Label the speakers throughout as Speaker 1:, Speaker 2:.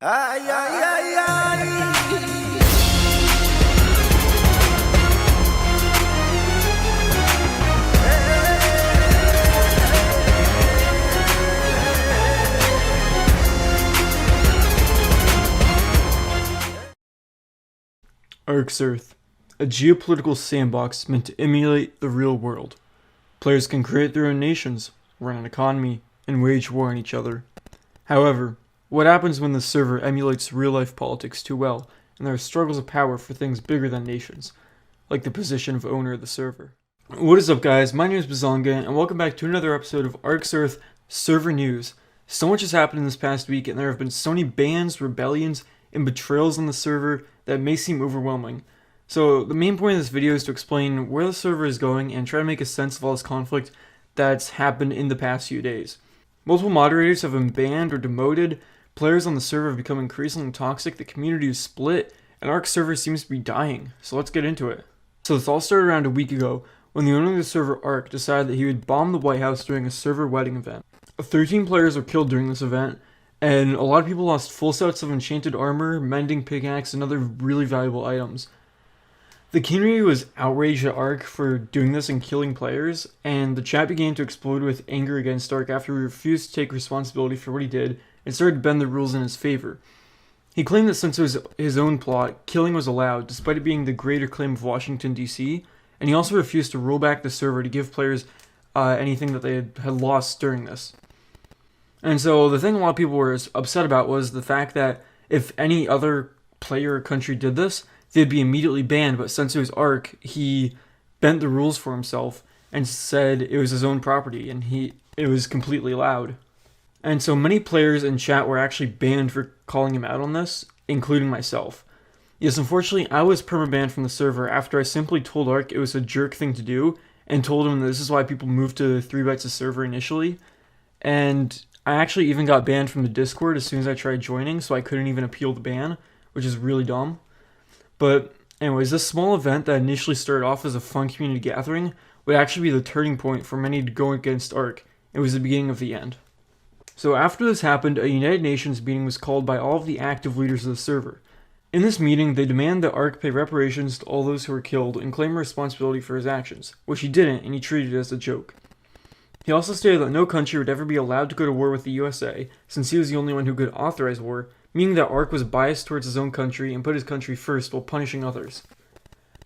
Speaker 1: Ay, ay, ay, ay.
Speaker 2: ArksEarth, a geopolitical sandbox meant to emulate the real world. Players can create their own nations, run an economy, and wage war on each other. However, what happens when the server emulates real-life politics too well, and there are struggles of power for things bigger than nations, like the position of owner of the server? What is up, guys? My name is Bazonga, and welcome back to another episode of ArksEarth Server News. So much has happened in this past week, and there have been so many bans, rebellions, and betrayals on the server that may seem overwhelming. So the main point of this video is to explain where the server is going and try to make a sense of all this conflict that's happened in the past few days. Multiple moderators have been banned or demoted, players on the server have become increasingly toxic, the community is split, and Ark server seems to be dying. So let's get into it. So this all started around a week ago when the owner of the server Ark decided that he would bomb the White House during a server wedding event. 13 players were killed during this event, and a lot of people lost full sets of enchanted armor, mending pickaxe, and other really valuable items. The community was outraged at Ark for doing this and killing players, and the chat began to explode with anger against Ark after he refused to take responsibility for what he did and started to bend the rules in his favor. He claimed that since it was his own plot, killing was allowed, despite it being the greater claim of Washington, D.C., and he also refused to roll back the server to give players anything that they had lost during this. And so the thing a lot of people were upset about was the fact that if any other player or country did this, they'd be immediately banned, but since it was Ark, he bent the rules for himself and said it was his own property and it was completely allowed. And so many players in chat were actually banned for calling him out on this, including myself. Yes, unfortunately, I was permabanned from the server after I simply told Ark it was a jerk thing to do and told him that this is why people moved to 3 bytes a server initially. And I actually even got banned from the Discord as soon as I tried joining, so I couldn't even appeal the ban, which is really dumb. But anyways, this small event that initially started off as a fun community gathering would actually be the turning point for many to go against Ark. It was the beginning of the end. So after this happened, a United Nations meeting was called by all of the active leaders of the server. In this meeting, they demand that Ark pay reparations to all those who were killed and claim responsibility for his actions, which he didn't, and he treated it as a joke. He also stated that no country would ever be allowed to go to war with the USA, since he was the only one who could authorize war, meaning that Ark was biased towards his own country and put his country first while punishing others.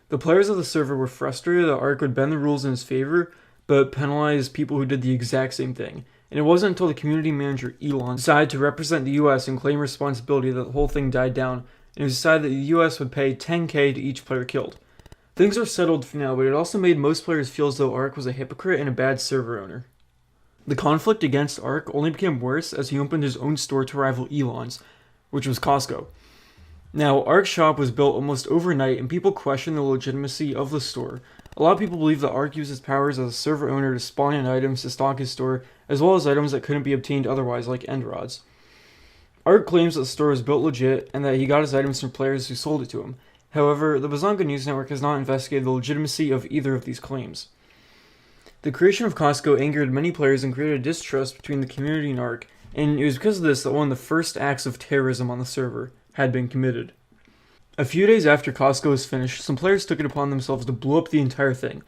Speaker 2: The players of the server were frustrated that Ark would bend the rules in his favor, but penalize people who did the exact same thing, and it wasn't until the community manager, Elon, decided to represent the US and claim responsibility that the whole thing died down, and it was decided that the US would pay $10,000 to each player killed. Things are settled for now, but it also made most players feel as though Ark was a hypocrite and a bad server owner. The conflict against Ark only became worse as he opened his own store to rival Elon's, which was Costco. Now, Ark's shop was built almost overnight, and people question the legitimacy of the store. A lot of people believe that Ark used his powers as a server owner to spawn in items to stock his store, as well as items that couldn't be obtained otherwise, like end rods. Ark claims that the store was built legit, and that he got his items from players who sold it to him. However, the Bazonga News Network has not investigated the legitimacy of either of these claims. The creation of Costco angered many players and created a distrust between the community and Ark, and it was because of this that one of the first acts of terrorism on the server had been committed. A few days after Costco was finished, some players took it upon themselves to blow up the entire thing.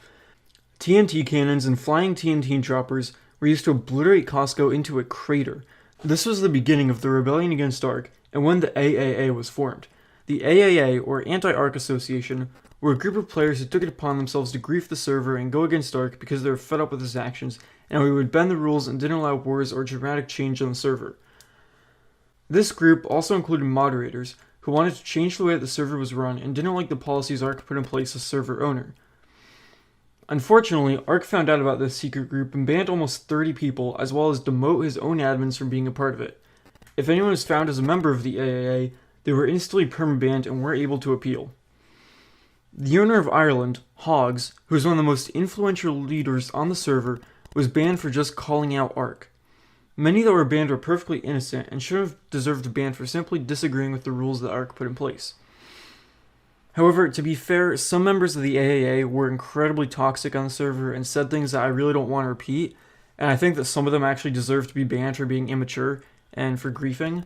Speaker 2: TNT cannons and flying TNT droppers were used to obliterate Costco into a crater. This was the beginning of the rebellion against Ark, and when the AAA was formed. The AAA, or Anti-Ark Association, were a group of players who took it upon themselves to grief the server and go against Ark because they were fed up with his actions, and we would bend the rules and didn't allow wars or dramatic change on the server. This group also included moderators, who wanted to change the way that the server was run and didn't like the policies Ark put in place as server owner. Unfortunately, Ark found out about this secret group and banned almost 30 people, as well as demote his own admins from being a part of it. If anyone was found as a member of the AAA, they were instantly permabanned and weren't able to appeal. The owner of Ireland, Hogs, who was one of the most influential leaders on the server, was banned for just calling out Ark. Many that were banned were perfectly innocent and should have deserved a ban for simply disagreeing with the rules that Ark put in place. However, to be fair, some members of the AAA were incredibly toxic on the server and said things that I really don't want to repeat, and I think that some of them actually deserve to be banned for being immature and for griefing.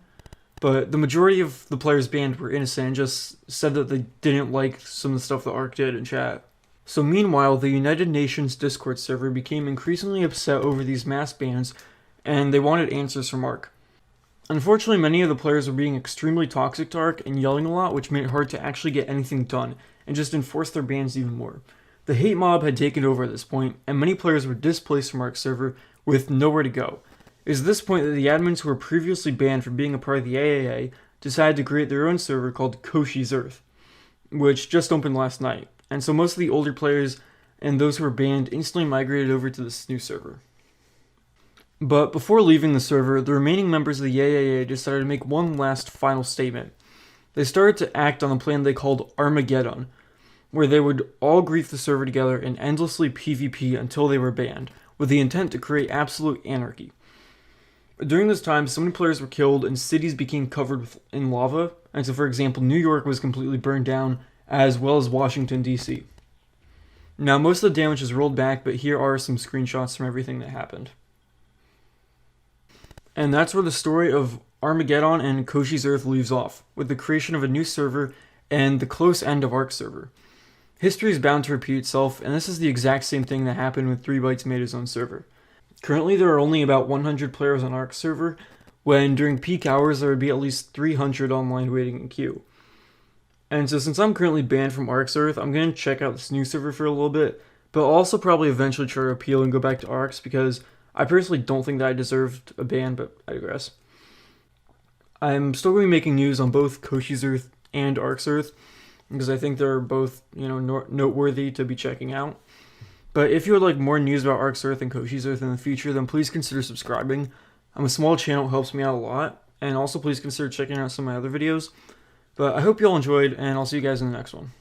Speaker 2: But the majority of the players banned were innocent and just said that they didn't like some of the stuff that Ark did in chat. So meanwhile, the United Nations Discord server became increasingly upset over these mass bans, and they wanted answers from Ark. Unfortunately, many of the players were being extremely toxic to Ark and yelling a lot, which made it hard to actually get anything done, and just enforce their bans even more. The hate mob had taken over at this point, and many players were displaced from Ark server with nowhere to go. It was at this point that the admins who were previously banned from being a part of the AAA decided to create their own server called ArksEarth, which just opened last night. And so most of the older players and those who were banned instantly migrated over to this new server. But before leaving the server, the remaining members of the AAA decided to make one last final statement. They started to act on a plan they called Armageddon, where they would all grief the server together and endlessly PvP until they were banned, with the intent to create absolute anarchy. During this time, so many players were killed and cities became covered in lava, and so for example, New York was completely burned down, as well as Washington, D.C. Now, most of the damage is rolled back, but here are some screenshots from everything that happened. And that's where the story of Armageddon and ArksEarth leaves off, with the creation of a new server and the close end of Ark server. History is bound to repeat itself, and this is the exact same thing that happened when 3Bytes made his own server. Currently, there are only about 100 players on Ark server, when during peak hours there would be at least 300 online waiting in queue. And so since I'm currently banned from ArksEarth, I'm going to check out this new server for a little bit, but I'll also probably eventually try to appeal and go back to Arks, because I personally don't think that I deserved a ban, but I digress. I'm still going to be making news on both ArksEarth and ArksEarth, because I think they're both, noteworthy to be checking out. But if you would like more news about ArksEarth and ArksEarth in the future, then please consider subscribing. I'm a small channel, it helps me out a lot, and also please consider checking out some of my other videos. But I hope you all enjoyed, and I'll see you guys in the next one.